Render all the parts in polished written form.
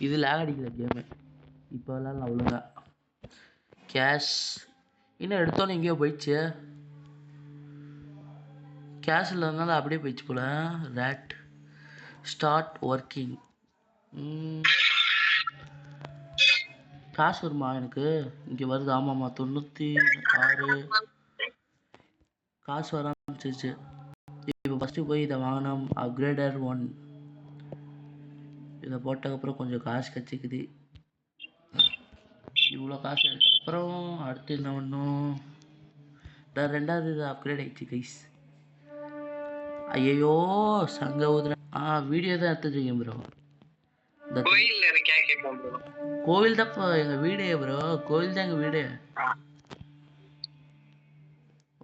இது லேக் அடிக்கிற கேமு. இப்போ விளாட்லாம் ஒழுங்கா. கேஷ் இன்னும் எடுத்தோன்னே எங்கேயோ போயிடுச்சு. கேஷ் இல்லாதனால அப்படியே போயிடுச்சு போல. Rate start working. காசு வருமா எனக்கு? இங்கே வருது. ஆமாம்மா 96 காசு வர ஆரம்பிச்சிருச்சு. இப்போ ஃபஸ்ட்டு போய் இதை வாங்கினோம். அப்கிரேடர் 1 இதை போட்டதுக்கப்புறம் கொஞ்சம் காசு கச்சிக்குது. இவ்வளோ காசு அப்புறம் அடுத்து என்ன பண்ணும்? ரெண்டாவது இது அப்கிரேட் ஆயிடுச்சு கைஸ். ஐயோ சங்க ஊதுற. வீடியோ தான் எடுத்துருக்கீங்க ப்ரோ. கோவில் தான் எங்கள் வீடு ப்ரோ. கோவில் தான் எங்கள் வீடு.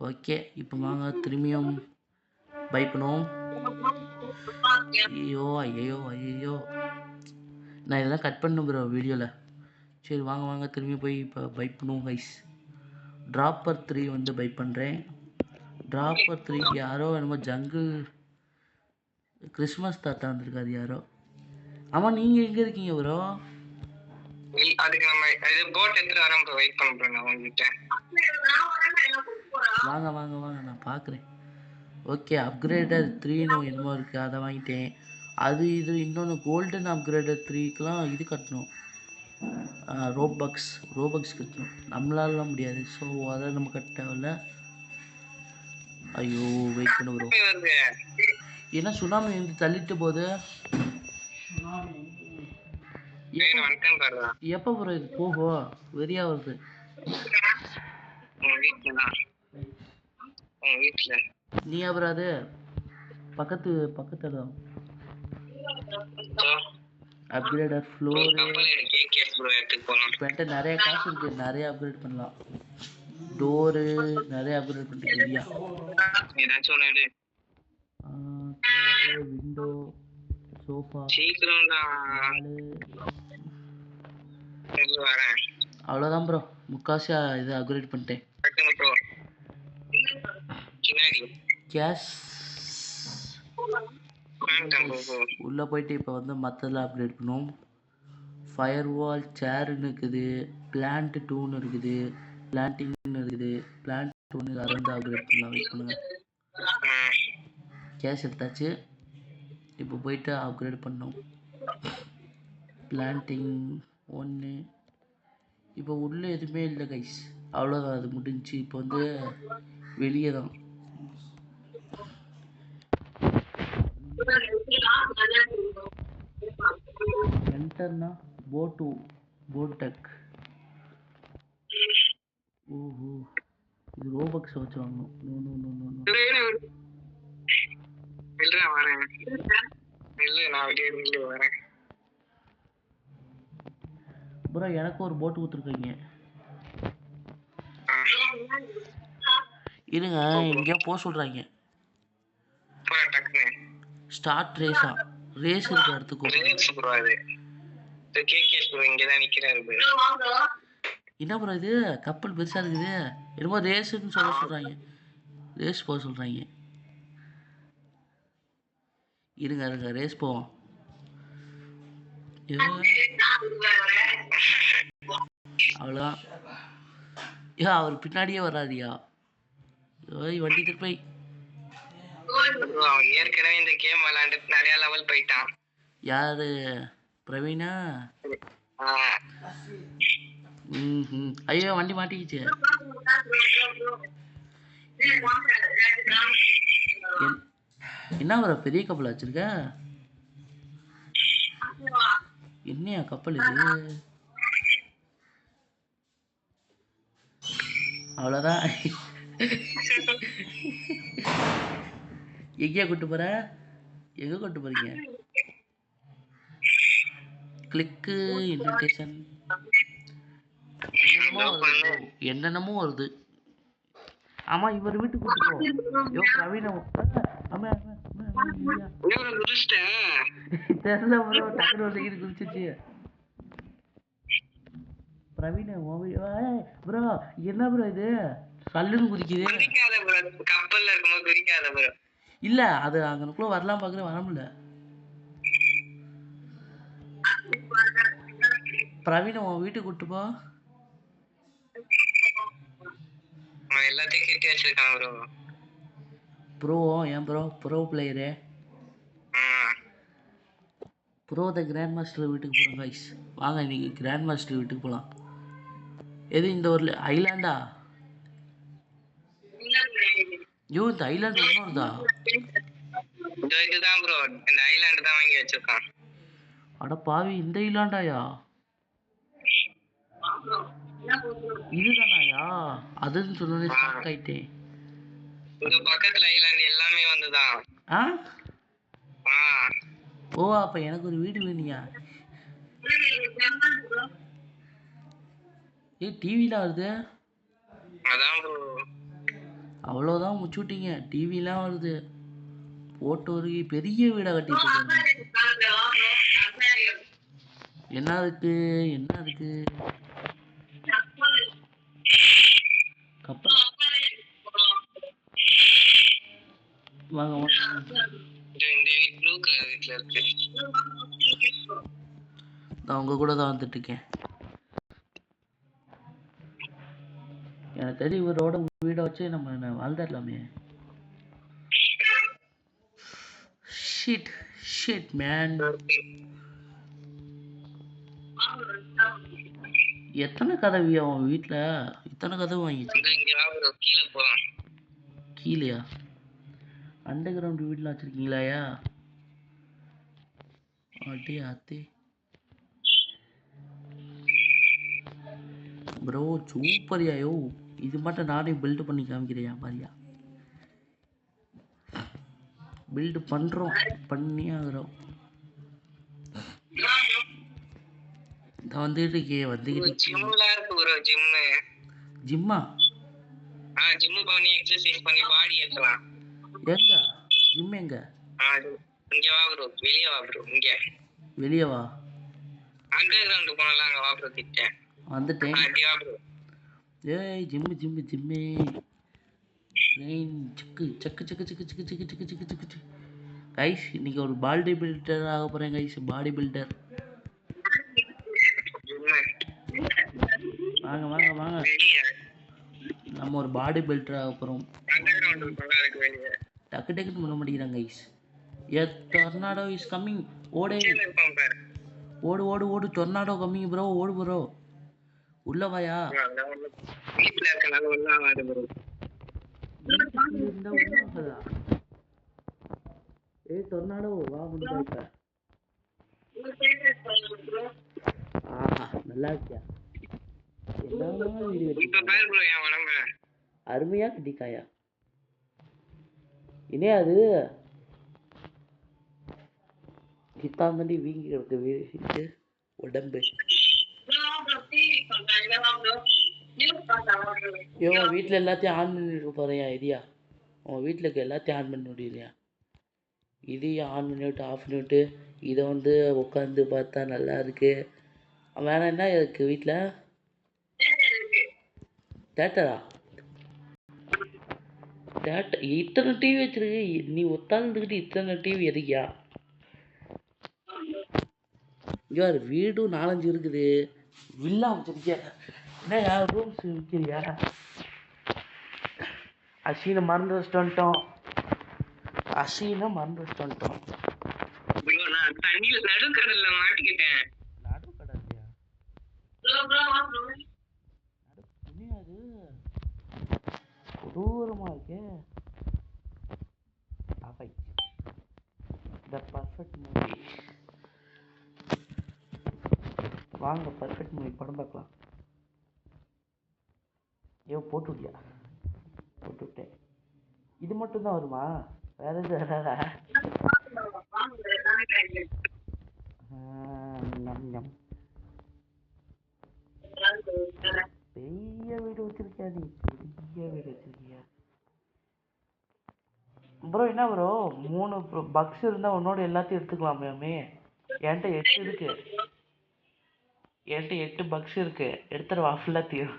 ஓகே இப்போ வாங்க திரும்பியும் பை பண்ணுவோம். ஐயோ ஐயோ ஐயோ நான் இதெல்லாம் கட் பண்ணும் ப்ரோ வீடியோவில். சரி வாங்க திரும்பி போய் இப்போ பை பண்ணுவோம் கைஸ். ட்ராப்பர் 3 வந்து பை பண்ணுறேன். ட்ராப்பர் 3 யாரோ என்னமோ ஜங்கிள் கிறிஸ்மஸ் தாத்தா வந்திருக்காது யாரோ. ஆமாம் நீங்கள் எங்கே இருக்கீங்க ப்ரோ? அதுக்கு நம்ம இது போட் எடுத்துட்டு வரேன் ப்ரோ. வெயிட் பண்ண ப்ரோ. நான் உங்ககிட்ட வாங்க நான் பார்க்குறேன். ஓகே அப்கிரேடர் 3ன்னு என்னமோ இருக்குது, அதை வாங்கிட்டேன். அது இது இன்னொன்று கோல்டன் அப்கிரேடர் 3க்கெலாம் இது கட்டணும். ரோபக்ஸ் கட்டணும். நம்மளாலாம் முடியாது. ஸோ அதை நம்ம கட்ட தேவையில்ல. ஐயோ வெயிட் பண்ண ப்ரோ. ஏன்னா சுனாமி வந்து தள்ளிட்டு போகுது. எப்போ ப்ரோ இது போகும்? வெறியா வருது. நீ அப்புறம் அது பக்கத்து இடம் அப்கிரேடர் ஃப்ளோர். என்கிட்ட நிறைய காசு இருக்கு, நிறைய அப்கிரேட் பண்ணலாம். டோரு நிறைய அப்கிரேட் பண்ணிட்டு விண்டோ சோஃபா அவ்வளோதான் ப்ரோ. முக்காசி இது அப்கிரேட் பண்ணிட்டேன். கேஷ் உள்ளே போயிட்டு இப்போ வந்து மற்றதெல்லாம் அப்கிரேட் பண்ணுவோம். ஃபயர் வால் சேர்னு இருக்குது, பிளான்ட் 2ன்னு இருக்குது, பிளான்டிங்னு இருக்குது. பிளான்ட் 1 அதை வந்து அப்கிரேட் பண்ணலாம். வெயிட் பண்ணுங்க. கேஷ் எடுத்தாச்சு. இப்போ போயிட்டு அப்கிரேட் பண்ணோம். பிளான்டிங் 1 இப்போ உள்ளே எதுவுமே இல்லை கைஸ். அவ்வளோதான், அது முடிஞ்சு. இப்போ வந்து வெளியே தான். என்டர்னா போட்டெக். ஓஹோ இது ரோபக்ஸ் வச்சு வாங்கணும். ப்ரோ எனக்கு ஒரு போட்டு கொடுத்துருக்கீங்க. இருங்க எங்கேயோ போக சொல்கிறாங்க. ஸ்டார்ட் ரேஸா? ரேஸ் இருக்க இடத்துக்கு என்ன ப்ரோ இது? கப்பல் பெருசாக இருக்குது. என்னமோ ரேஸுன்னு சொல்கிறாங்க. ரேஸ் போக சொல்கிறாங்க. இருங்க ரேஸ் போவோம். அவ்வளோதான். அவர் பின்னாடியே வராதியா? வண்டி திருப்பி. ஏற்கனவே இந்த கேம் விளையாண்டு நிறைய லெவல் போயிட்டான். யாரு? பிரவீனா? ஐயோ வண்டி மாட்டிக்கிச்சு. என்ன ஒரு பெரிய கப்பல் வச்சிருக்க? என்னையா கப்பல் இது? அவ்வளோதான். எங்கேயா கூட்டு போற? எங்கே கூட்டு போறீங்க? கிளிக்கு இன்விடேஷன் என்னென்னமோ வருது. ஆமா இவர் வீட்டுக்கு கூட்டு போ. யோ பிரவீன தெரியல ப்ரோ. டக்குனு ஒரு செகண்ட் குதிச்சிச்சு. பிரவீன ப்ரோ என்ன ப்ரோ இது? கல்லுன்னு குதிக்குது. கப்பல்ல இருக்கும்போது குதிக்காத ப்ரோ. இல்ல அது அங்கனுக்குள்ள வரலாம் பாக்குறேன், வர முடியல. பிரவீனை உன் வீட்டுக்கு கூட்டு போ. அவன் எல்லாத்தையும் கட்டி வச்சிருக்கான் ப்ரோ. ப்ரோ ஏன் ப்ரோ ப்ரோ பிளேயரு ப்ரோ த கிராண்ட் மாஸ்டர் வீட்டுக்கு போகிறோம் கைஸ். வாங்க இன்னைக்கு கிராண்ட் மாஸ்டர் வீட்டுக்கு போகலாம். எது இந்த ஒரு ஐலாண்டா? ஐயோ இந்த ஐலாண்டு ஒன்றும் வருதா? இதுதான் ப்ரோ, இந்த ஐலாண்ட் தான் வாங்கி வச்சிருக்கான். அட பாவி, இந்த ஐலாண்டாயா? இதுதானாயா? அதுன்னு சொன்னோன்னே ஷாக் ஆயிட்டேன். இந்த பக்கத்துல ஐலாண்ட் எல்லாமே வந்துதான். ஆ ஓ அப்ப எனக்கு ஒரு வீடு வேணியா? டிவிலாம் வருது. அதான் ப்ரோ, அவ்வளோதான் முச்சுட்டீங்க. டிவிலாம் வருது. போட்டு ஒரு பெரிய வீடை கட்டிட்டு இருக்காங்க. என்ன இருக்கு என்ன இருக்கு? கப்பல். வாங்க நான் உங்க கூட தான் வந்துட்டு இருக்கேன். எனக்கு தெரியும் இவரோட வீடை வச்சு நம்ம வாழ்ந்துடலாமே. Shit shit man. எத்தனை கதவி அவன் வீட்டுல? இத்தனை கதவு வாங்கிச்சு. கீழேயா? அண்டர் கிரவுண்ட் வீட்டுல வச்சிருக்கீங்களாயா? அட்டே அத்தே ப்ரோ சூப்பரியா. யோ இது மட்டும் நானே பில்டு பண்ணி காமிக்கிறியா பாரியா? பில்டு பண்றோம், பண்ணி ஆகுறோம். ஜிம்மா? ஜிம் பண்ணி எக்ஸர்சைஸ் பண்ணி பாடி ஏத்தலாம். எங்க ஜிம் எங்க? இங்க வா ப்ரோ, வெளிய வா ப்ரோ. இங்க வெளிய வா. அண்டர் கிரவுண்ட் போனலாம், அங்க வா ப்ரோ. கிட்ட வந்துட்டேன். அடி வா ப்ரோ. ஏய் ஜிம் ஜிம் ஜிம்மே. ட்ரெயின் சிக்கு சக்கு சக்கு சக்கு சக்கு சக்கு சக்கு சக்கு சக்கு சக்கு. கைஸ் இன்னைக்கு ஒரு பாடி பில்டர் ஆக போறேன் கைஸ். Body builder. வாங்க வாங்க வாங்க, நம்ம ஒரு பாடி பில்டர் ஆக போறோம். டக்கு டக்குன்னு பண்ண மாட்டேங்கிறாங்க guys. A tornado is coming. ஓடு ஓடு ஓடு ஓடு. Tornado coming bro. ஓடு ப்ரோ. உள்ள வாயா. வீட்ல இருக்கனால ஒண்ணா வாடு ப்ரோ. இருந்தா ஒண்ணாகாதா? ஏய் டொர்னாடோ வா முன்ன இப்ப. ஆஹா நல்லா இருக்கியா? என்ன வீடியோ இப்ப பாரு ப்ரோ என் உடம்ப. அருமையா கட்டிக்காயா. இனே அது கித்தாமண்டி வீங்கி கிடக்கு வீட்டு உடம்பு. இவன் வீட்டில் எல்லாத்தையும் ஆன் பண்ணிட்டு போறியா? இதையா உன் வீட்டில் இருக்க எல்லாத்தையும் ஆன் பண்ணி விடுறியா? இதையும் ஆன் பண்ணிவிட்டு ஆஃப் பண்ணிவிட்டு இதை வந்து உட்காந்து பார்த்தா நல்லா இருக்கு. வேற என்ன இருக்கு வீட்டில்? தேட்டரா? தேட்டர் இத்தனை டிவி வச்சிருக்கு. நீ உட்காந்துக்கிட்டு இத்தனை டிவி எதுக்கியா? யார் வீடும் 4-5 இருக்குது. வில்லா வச்சிருக்கியா? என்ன ரூம்ஸ் விற்கிறியா? அசீனை மறந்து வச்சுட்டு வந்துட்டோம். அசீனை மறந்து வச்சுட்டு வந்துட்டோம். நான் தண்ணியில் நடுக்கடல்ல மாட்டிக்கிட்டேன். நடுக்கடல்லையா? அது கொடூரமா இருக்கே. அவை த பர்ஃபெக்ட் மூவி. வாங்க பர்ஃபெக்ட் மூவி படம் பார்க்கலாம். போட்டு விட்டியா? போட்டு விட்டேன். இது மட்டும் தான் வருமா? வேற எது வராதா? பெரிய வீடு வச்சிருக்கியா நீ? பெரிய வீடு வச்சிருக்கியா ப்ரோ? என்ன ப்ரோ 3 பக்ஸ் இருந்தா உன்னோட எல்லாத்தையும் எடுத்துக்கலாமே. என்கிட்ட 8 இருக்கு. என்கிட்ட 8 பக்ஸ் இருக்கு. எடுத்துருவா ஃபுல்லாத்தையும்.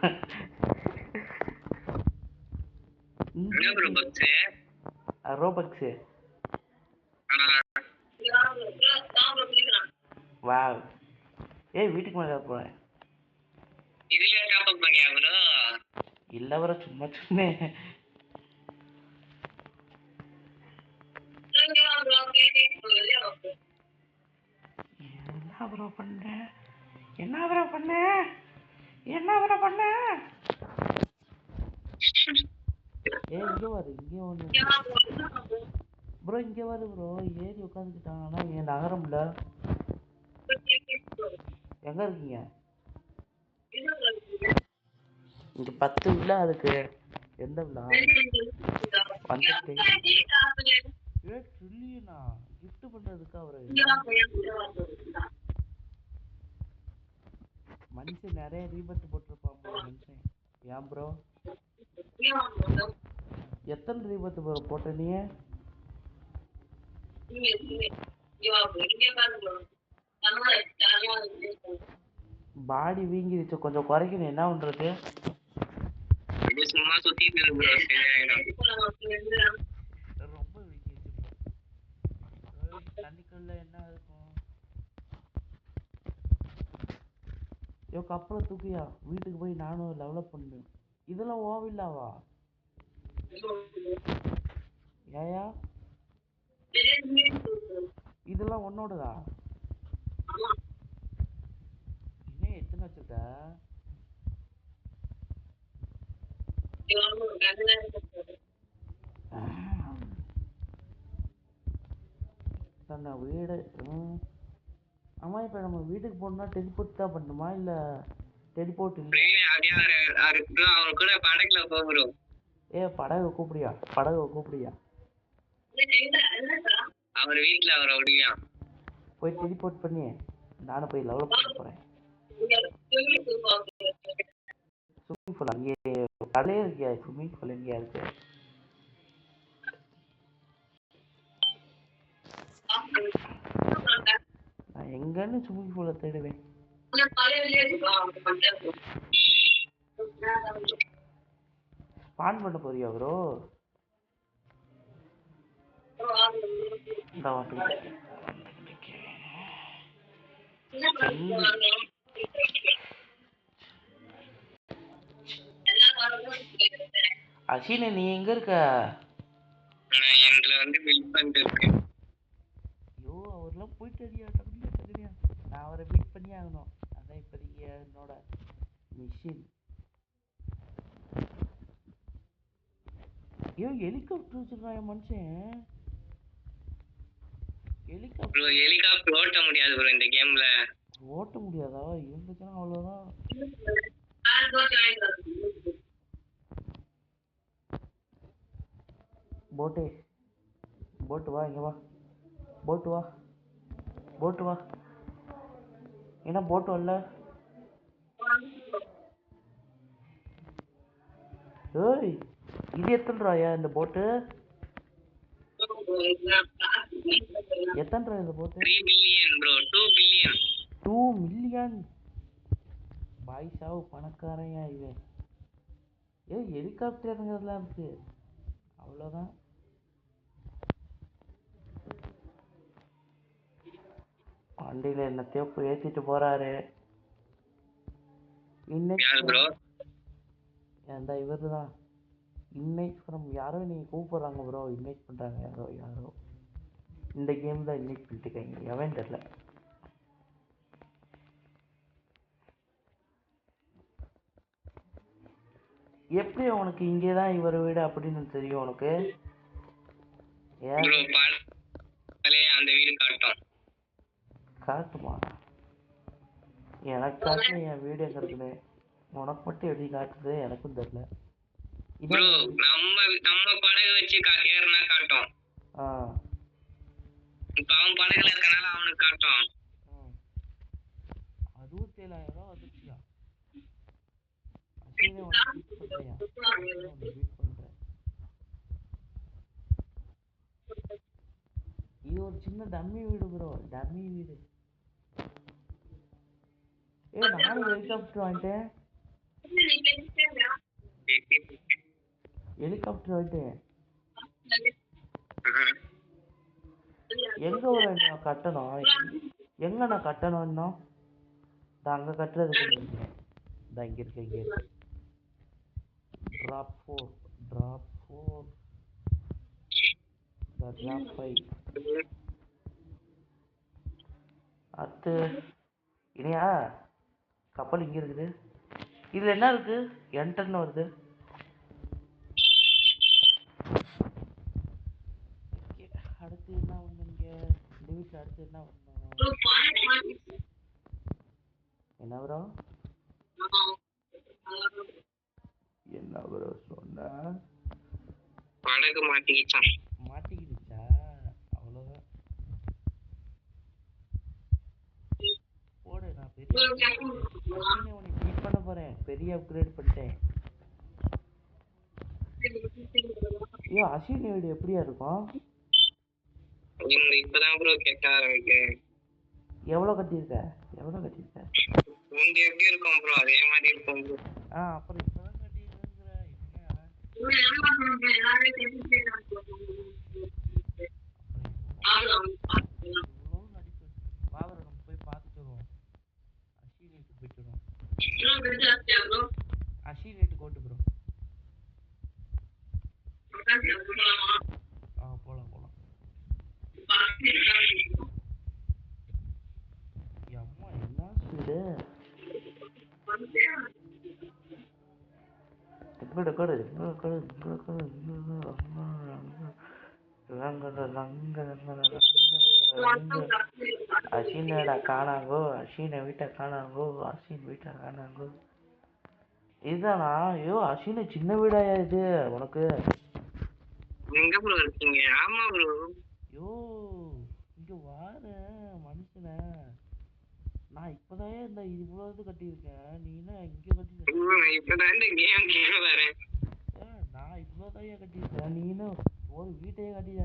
ரோபக்ஸ். வாவ் ஏய் வீட்டுக்கு மேலே போகிறேன். இதுலயே டாப் அப் பண்ணியா ப்ரோ? இல்லை ப்ரோ, சும்மா சொன்னேன். என்ன ப்ரோ பண்ண? என்ன ப்ரோ பண்ண? என்ன ப்ரோ பண்ண? ஏய் இங்கே வரு, இங்கே ஒன்று ப்ரோ, இங்கே வரு ப்ரோ. ஏறி உட்காந்துக்கிட்டான், ஆனால் என் நகரம்ல. எங்கே இருக்கீங்க? இங்கே 10 விழா இருக்கு. எந்த விழா? வந்துட்டு ஏ ட்ரில்லியனா கிஃப்ட் பண்ணுறதுக்கு அவரு மனுஷன் நிறைய ரீபர்த் போட்டிருப்பான் ப்ரோ மனுஷன். ஏன் ப்ரோ எத்தனை ரீபர்த் ப்ரோ போட்ட நீ? பாடி வீங்கிருச்சு, கொஞ்சம் குறைக்கணும். என்ன பண்றது? சும்மா சுத்திட்டு இருக்கு ப்ரோ, சரியாயிடும். ரொம்ப வீங்கிருச்சு ப்ரோ. தண்ணிக்குள்ள என்ன இருக்கும்? ஐயோ கப்பலை தூக்கியா, வீட்டுக்கு போய் நானும் டெவலப் பண்ணேன். இதெல்லாம் ஓவில்லாவா? ஏயா இதெல்லாம் உன்னோடதா? இன்னும் எத்தனை வச்சிருக்க? வீடு. ஆமா, இப்ப நம்ம வீட்டுக்கு போகணும்னா டெலிபோர்ட் தான் பண்ணணுமா இல்ல டெலிபோர்ட் இல்ல? அவர் கூட படகுல போகிறோம். ஏ படகு கூப்பிடியா, படகு கூப்பிடியா? அவர் வீட்டுல அவரை விடுவியா? போய் டெலிபோர்ட் பண்ணி நானும் போய் லெவலப் பண்ண போறேன். ஸ்விம்மிங் பூல் அங்கே கடலே இருக்கியா? ஸ்விம்மிங் பூல் எங்கேயா இருக்கு? நான் எங்கன்னு ஸ்விம்மிங் பூலை தேடுவேன். ஸ்பான் பண்ண போறியா ப்ரோ? அசினே நீ எங்க இருக்க? என்ல வந்து பில்ட் பண்ணிட்டு இருக்கேன். ஐயோ அவர்லாம் போயிட்டு அடியா, டக்குனியா நான் அவரை பீட் பண்ணி ஆகணும். அதான் இப்போதைக்கு என்னோட மிஷின். ஐயோ ஹெலிகாப்டர் வச்சிருக்கான் மனுஷன். ஹெலிகாப்டர் ஓட்ட முடியாது ப்ரோ இந்த கேம்ல. ஓட்ட முடியாதா? இருந்துச்சுன்னா அவ்வளோதான். போட்டு போட்டு வா, இங்கே வா. போட்டு வா, போட்டு வா. என்ன போட்டு வரல? ஏய் இது எத்தனை ரூபாயா இந்த போட்டு? எத்தனை ரூபாய் இந்த போட்டு? 3 பில்லியன் ப்ரோ. 2 பில்லியன். 2 மில்லியன் பாய் சாவு, பணக்காரையா இவன். ஏய் ஹெலிகாப்டருங்கிறதுலாம் இருக்கு, அவ்வளோதான். வண்டியில் என்னத்தையோ ஏற்றிட்டு போறாரு. இன்னைக்கு அந்த இவர் தான் இன்வைட் ஃப்ரம் யாரோ நீங்கள் கூப்பிட்றாங்க ப்ரோ. இன்வைட் பண்ணுறாங்க யாரோ யாரோ. இந்த கேம் தான் இன்வைட் பண்ணிட்டுருக்காங்க, எவன் தெரில. எப்படி உனக்கு இங்கே தான் இவர் வீடு அப்படின்னு தெரியும் உனக்கு? அந்த வீடு காட்டுமா? எனக்கு காட்டு என் வீடு எங்க இருக்குன்னு. உனக்கு மட்டும் எப்படி காட்டுது எனக்கும் தெரியல. ப்ரோ நம்ம படகு வச்சு ஏறினா காட்டும். இப்ப அவன் படகுல இருக்கனால அவனுக்கு காட்டும். 67,000 வந்துச்சியா? இது ஒரு சின்ன டம்மி வீடு ப்ரோ, டம்மி வீடு. நானும் ஹெலிகாப்டர் வாங்கிட்டேன். ஹெலிகாப்டர் வாங்கிட்டேன். எங்க ஒரு கட்டணும்? எங்க நான் கட்டணும் இன்னும்? நான் அங்கே கட்டுறதுக்கு இருக்கேன். இதான் இங்கே இருக்கு இங்கே இருக்கு. Drop 4 drop 4 drop 5. அடுத்து இனியா கப்பல் இங்கே இருக்குது. இதில் என்ன இருக்கு? என்டர்னு வருது. அடுத்து என்ன பண்ணுங்க? இந்த வீட்டில் அடுத்து என்ன பண்ணணும்? என்ன ப்ரோ? என்ன ப்ரோ சொன்ன? படகு மாட்டிக்கிச்சான். மாட்டிக்கிடுச்சா? அவ்வளோதான். போடு, நான் பெரிய உனக்கு ட்ரீட் பண்ண போகிறேன். பெரிய அப்கிரேட் பண்ணிட்டேன். ஐயோ அஸ்வினி வீடு எப்படியா இருக்கும்? இப்பதான் ப்ரோ கேட்க ஆரம்பிக்கிறேன். எவ்வளோ கட்டியிருக்க? எவ்வளோ கட்டியிருக்க? முந்தி எப்படி இருக்கும் ப்ரோ அதே மாதிரி இருக்கும் ப்ரோ. அப்புறம் இப்போதான் கட்டியிருக்கிற வாவரை நம்ம போய் பார்த்துட்டு வருவோம். அஸ்வினி வீட்டுக்கு போயிட்டு வருவோம். அஸ்வினி வீட்டுக்கு ஓட்டு ப்ரோ. போலாம் போலாம். அம்மா என்ன ஸ்பீடு! அஸ்வினோட காணாங்கோ, அஸ்வினை வீட்டை காணாங்கோ, அஸ்வின் வீட்டை காணாங்கோ. இதுதானா? ஐயோ அஸ்வினி சின்ன வீடாயா இது உனக்கு? எங்க ப்ரோ இருக்கீங்க? ஆமா ப்ரோ. ஐயோ இங்க வாரு மனுஷனை. நான் இப்பதான் இந்த இவ்வளவு கட்டியிருக்கேன். நீ என்ன இங்க கட்டிருக்க? இப்பதான் இந்த கேம் வரேன். நான் இவ்வளவுதான் கட்டியிருக்கேன். நீ என்ன ஒரு வீட்டையே கட்டிட்ட?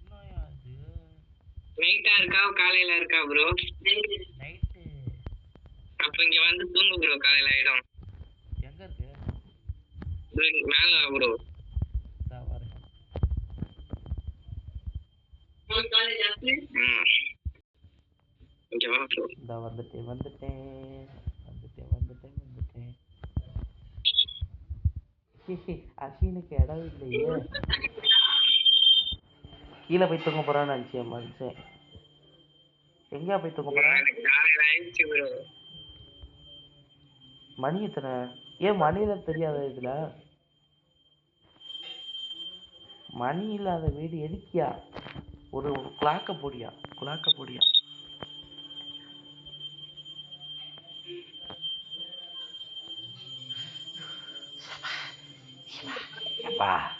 என்னயா இது? நைட்டா இருக்கா காலையில இருக்கா ப்ரோ? நைட்டு. அப்ப இங்க வந்து தூங்கு ப்ரோ. காலையில ஆயிடும். எங்க இருக்கு? மேல ப்ரோ. இங்க வா ப்ரோ. வந்துட்டேன். அஸ்வினுக்கு இடம் இல்லையே. கீழே போய் தூங்க போறான்னு நினைச்சேன் மனுஷன். எங்கேயா போய் தூங்க போறான்? மணி எத்தனை? ஏன் மணியில தெரியாத இதுல? மணி இல்லாத வீடு எதுக்கியா? ஒரு கிளாக்க போடியா.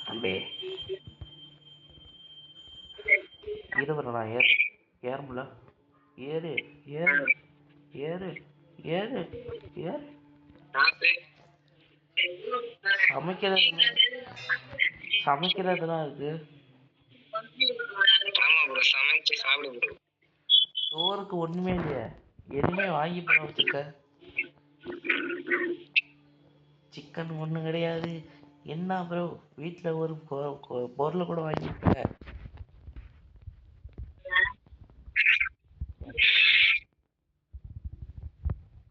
தம்பி இருவரை நான் ஏற முடியல. ஏறு. சமைக்கிறதுலாம் இருக்கு. சோறுக்கு ஒண்ணுமே இல்லையே. எதுவுமே வாங்கி போட வச்சிருக்க. சிக்கன் ஒண்ணும் கிடையாது. என்ன ப்ரோ வீட்டுல ஒரு பொருளை கூட வாங்கிருக்க?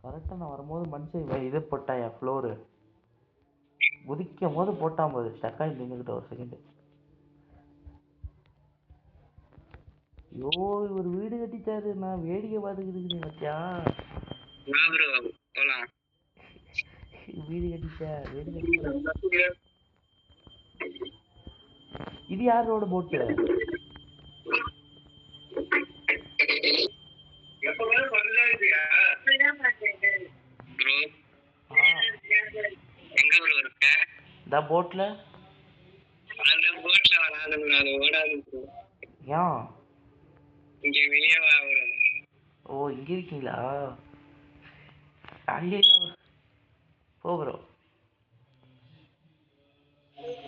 கரெக்டா நான் வரும்போது மனுஷன் இது போட்டாயா ஃப்ளோரு. குதிக்கும் போது போட்டான் போது ஸ்டக்காய் நின்றுக்கிட்ட ஒரு செகண்ட். ஐயோ ஒரு வீடு கட்டிட்டாரு. நான் வேடிக்கை பார்த்துக்கிட்டு இருக்கேன் பத்தியா? வீடு கட்டிட்ட. இது யாரோட போட்டு? இந்த போட்ல ஏன் இங்க வெளியே வா ப்ரோ. ஓ இங்க இருக்கீங்களா? ஐயோ போ ப்ரோ.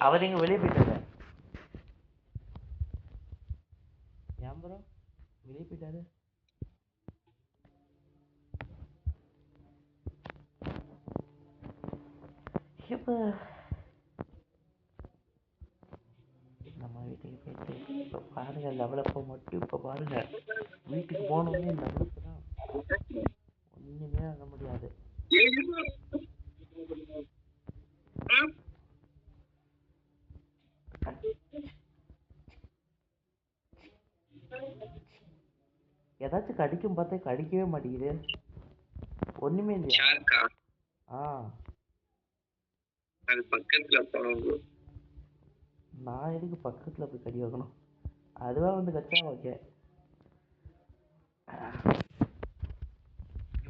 அவர் எங்க வெளியே போயிட்டாரு? ஏன் ப்ரோ வெளியே போயிட்டாரு? நம்ம இப்போ பாருங்க லெவலப்பை மட்டும் இப்போ பாருங்க வீட்டுக்கு போனோடனே லெவலப்பு தான் ஒன்றுமே ஆக முடியாது. ஏதாச்சும் கடிக்கும் பார்த்தா கடிக்கவே மாட்டேங்குது. ஒண்ணுமே இல்லையா? ஷார்க்கா? ஆ அது பக்கத்துல போகணும். நான் எதுக்கு பக்கத்துல போய் கடி வைக்கணும்? அதுவா வந்து கச்சா ஓகே.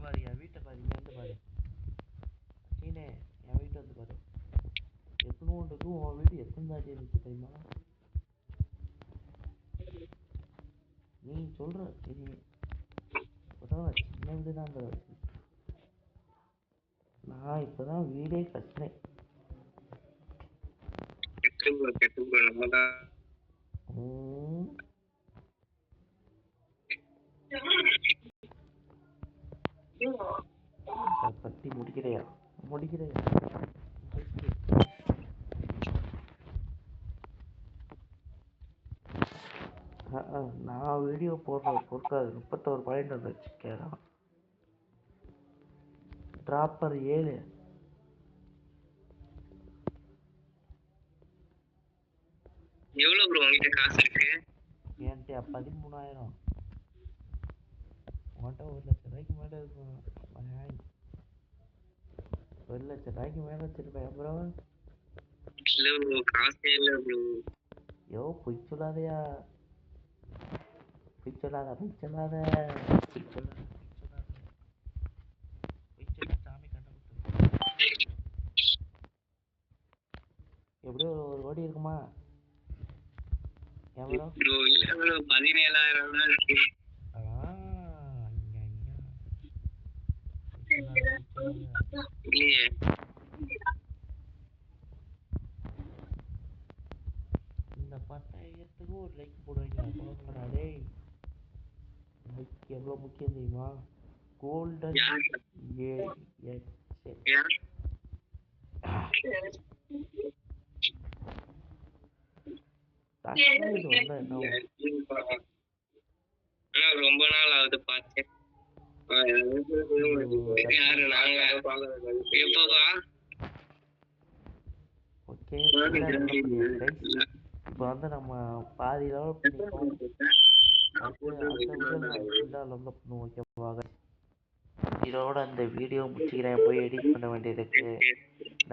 பாரு என் வீட்டை பாரு, இங்க வந்து பாரு சீனே, என் வீட்டை வந்து பாரு. எத்தனோண்டுக்கு உன் வீடு எத்தனை தாட்டி இருந்துச்சு தெரியுமா? நீ சொல்ற சரி, சின்ன வீடு தான். நான் இப்பதான் வீடே கட்டினேன். கெட்டு ப்ரோ நம்மதான் கட்டி முடிக்கிறையா? நான் வீடியோ போடுற பொறுக்காது. 31 பாயிண்ட் வந்துச்சு. கேட்கலாம் ட்ராப்பர் 7. எவ்வளவு ப்ரோ உங்ககிட்ட காசு இருக்கு? என்கிட்ட 13,000. உன்கிட்ட 1,00,000 ரூபாய்க்கு மேலே இருக்கும். 1,00,000 ரூபாய்க்கு மேலே வச்சிருப்பேன். அப்புறம் இல்ல ப்ரோ, காசே இல்ல ப்ரோ. யோ பொய் சொல்லாதயா, பொய் சொல்லாத சாமி கண்டுபிடிச்சு. எப்படியோ ஒரு கோடி இருக்குமா? ப்ரோ இல்ல ப்ரோ, 17,000 தான் இருக்கு. இல்லையே. இந்த 10,000த்துக்கு ஒரு லைக் போடுவீங்க போடா டேய். எவ்வளோ முக்கியம் தெரியுமா? கோல்டன் ரொம்ப நாள் ஆகுது பார்த்தேன். யாரு நாங்க எப்பவா? ஓகே இப்போ வந்து நம்ம பாதி லெவல் பண்ணிட்டோம். ஓகேவா? இதோட அந்த வீடியோ முடிச்சுக்கிறேன். போய் எடிட் பண்ண வேண்டியதுக்கு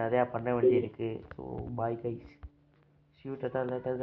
நிறையா பண்ண வேண்டியிருக்கு. So bye guys, shoot at later.